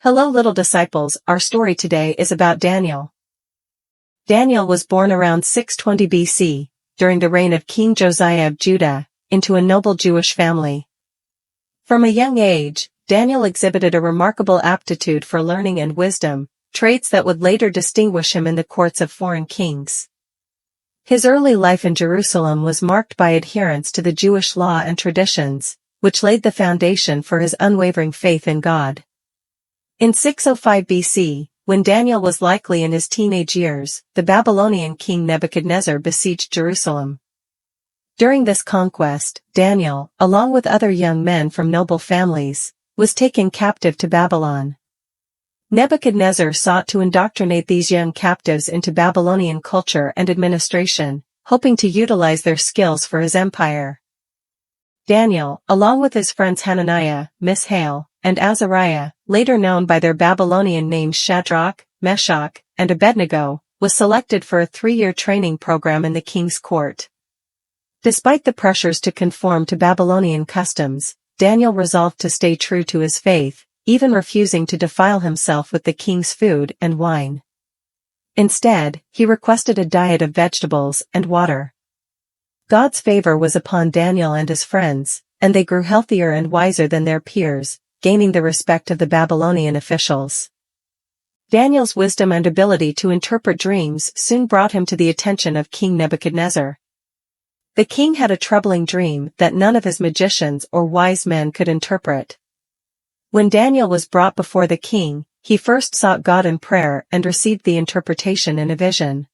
Hello little disciples, our story today is about Daniel. Daniel was born around 620 BC, during the reign of King Josiah of Judah, into a noble Jewish family. From a young age, Daniel exhibited a remarkable aptitude for learning and wisdom, traits that would later distinguish him in the courts of foreign kings. His early life in Jerusalem was marked by adherence to the Jewish law and traditions, which laid the foundation for his unwavering faith in God. In 605 BC, when Daniel was likely in his teenage years, the Babylonian king Nebuchadnezzar besieged Jerusalem. During this conquest, Daniel, along with other young men from noble families, was taken captive to Babylon. Nebuchadnezzar sought to indoctrinate these young captives into Babylonian culture and administration, hoping to utilize their skills for his empire. Daniel, along with his friends Hananiah, Mishael, and Azariah, later known by their Babylonian names Shadrach, Meshach, and Abednego, was selected for a 3-year training program in the king's court. Despite the pressures to conform to Babylonian customs, Daniel resolved to stay true to his faith, even refusing to defile himself with the king's food and wine. Instead, he requested a diet of vegetables and water. God's favor was upon Daniel and his friends, and they grew healthier and wiser than their peers, gaining the respect of the Babylonian officials. Daniel's wisdom and ability to interpret dreams soon brought him to the attention of King Nebuchadnezzar. The king had a troubling dream that none of his magicians or wise men could interpret. When Daniel was brought before the king, he first sought God in prayer and received the interpretation in a vision.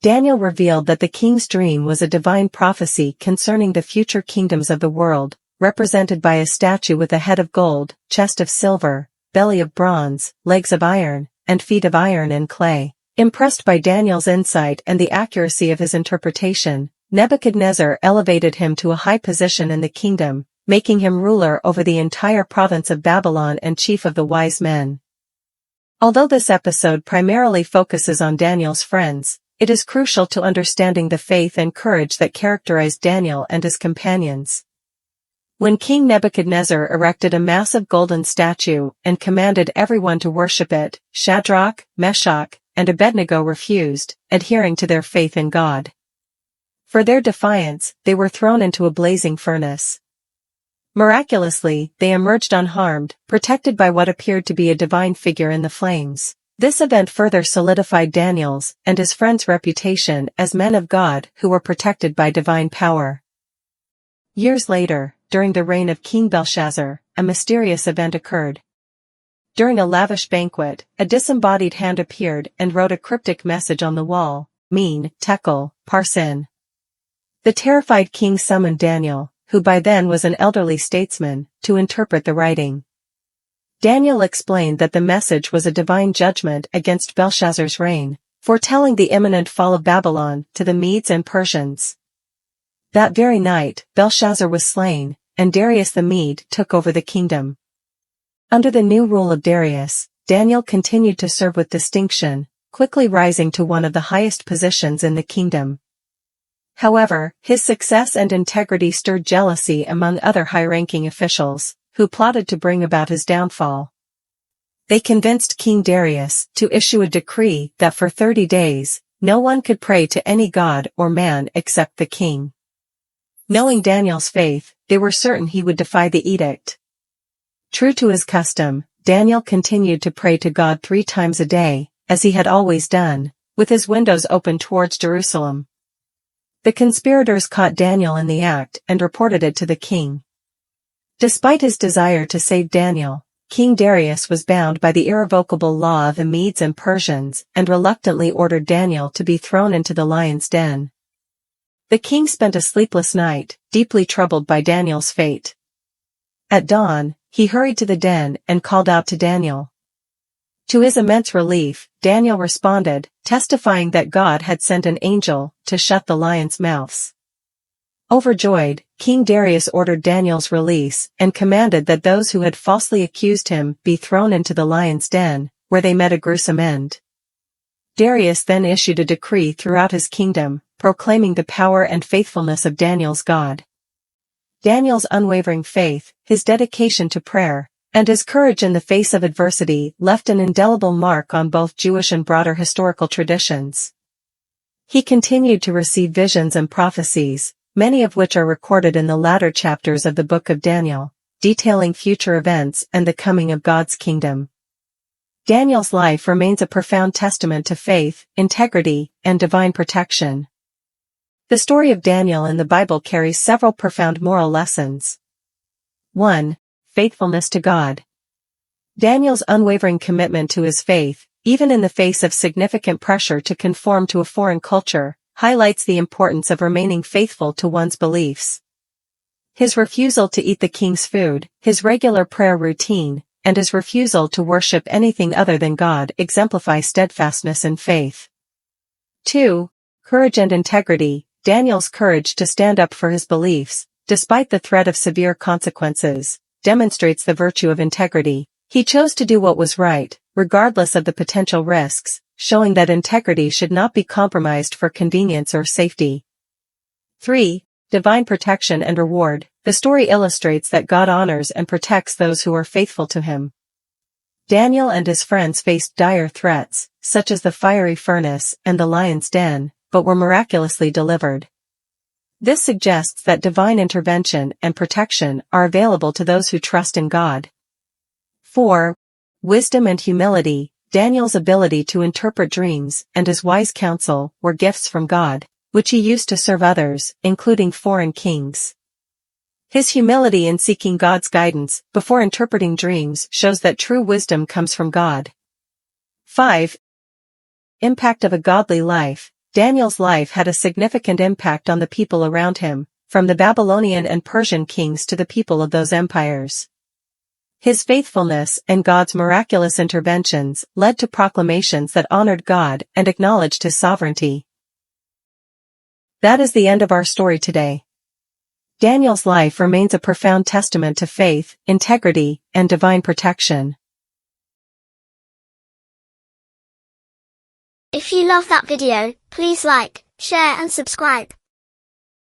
Daniel revealed that the king's dream was a divine prophecy concerning the future kingdoms of the world, represented by a statue with a head of gold, chest of silver, belly of bronze, legs of iron, and feet of iron and clay. Impressed by Daniel's insight and the accuracy of his interpretation, Nebuchadnezzar elevated him to a high position in the kingdom, making him ruler over the entire province of Babylon and chief of the wise men. Although this episode primarily focuses on Daniel's friends, it is crucial to understanding the faith and courage that characterized Daniel and his companions. When King Nebuchadnezzar erected a massive golden statue and commanded everyone to worship it, Shadrach, Meshach, and Abednego refused, adhering to their faith in God. For their defiance, they were thrown into a blazing furnace. Miraculously, they emerged unharmed, protected by what appeared to be a divine figure in the flames. This event further solidified Daniel's and his friends' reputation as men of God who were protected by divine power. Years later, during the reign of King Belshazzar, a mysterious event occurred. During a lavish banquet, a disembodied hand appeared and wrote a cryptic message on the wall, Min, Tekel, Parsin. The terrified king summoned Daniel, who by then was an elderly statesman, to interpret the writing. Daniel explained that the message was a divine judgment against Belshazzar's reign, foretelling the imminent fall of Babylon to the Medes and Persians. That very night, Belshazzar was slain, and Darius the Mede took over the kingdom. Under the new rule of Darius, Daniel continued to serve with distinction, quickly rising to one of the highest positions in the kingdom. However, his success and integrity stirred jealousy among other high-ranking officials, who plotted to bring about his downfall. They convinced King Darius to issue a decree that for 30 days, no one could pray to any god or man except the king. Knowing Daniel's faith, they were certain he would defy the edict. True to his custom, Daniel continued to pray to God 3 times a day, as he had always done, with his windows open towards Jerusalem. The conspirators caught Daniel in the act and reported it to the king. Despite his desire to save Daniel, King Darius was bound by the irrevocable law of the Medes and Persians and reluctantly ordered Daniel to be thrown into the lion's den. The king spent a sleepless night, deeply troubled by Daniel's fate. At dawn, he hurried to the den and called out to Daniel. To his immense relief, Daniel responded, testifying that God had sent an angel to shut the lions' mouths. Overjoyed, King Darius ordered Daniel's release and commanded that those who had falsely accused him be thrown into the lion's den, where they met a gruesome end. Darius then issued a decree throughout his kingdom, proclaiming the power and faithfulness of Daniel's God. Daniel's unwavering faith, his dedication to prayer, and his courage in the face of adversity left an indelible mark on both Jewish and broader historical traditions. He continued to receive visions and prophecies, many of which are recorded in the latter chapters of the book of Daniel, detailing future events and the coming of God's kingdom. Daniel's life remains a profound testament to faith, integrity, and divine protection. The story of Daniel in the Bible carries several profound moral lessons. 1. Faithfulness to God. Daniel's unwavering commitment to his faith, even in the face of significant pressure to conform to a foreign culture, highlights the importance of remaining faithful to one's beliefs. His refusal to eat the king's food, his regular prayer routine, and his refusal to worship anything other than God exemplify steadfastness in faith. 2. Courage and integrity. Daniel's courage to stand up for his beliefs, despite the threat of severe consequences, demonstrates the virtue of integrity. He chose to do what was right, regardless of the potential risks, showing that integrity should not be compromised for convenience or safety. 3. Divine protection and reward. The story illustrates that God honors and protects those who are faithful to him. Daniel and his friends faced dire threats, such as the fiery furnace and the lion's den, but were miraculously delivered. This suggests that divine intervention and protection are available to those who trust in God. 4. Wisdom and humility. Daniel's ability to interpret dreams and his wise counsel were gifts from God, which he used to serve others, including foreign kings. His humility in seeking God's guidance before interpreting dreams shows that true wisdom comes from God. 5. Impact of a godly life. Daniel's life had a significant impact on the people around him, from the Babylonian and Persian kings to the people of those empires. His faithfulness and God's miraculous interventions led to proclamations that honored God and acknowledged his sovereignty. That is the end of our story today. Daniel's life remains a profound testament to faith, integrity, and divine protection. If you love that video, please like, share and subscribe.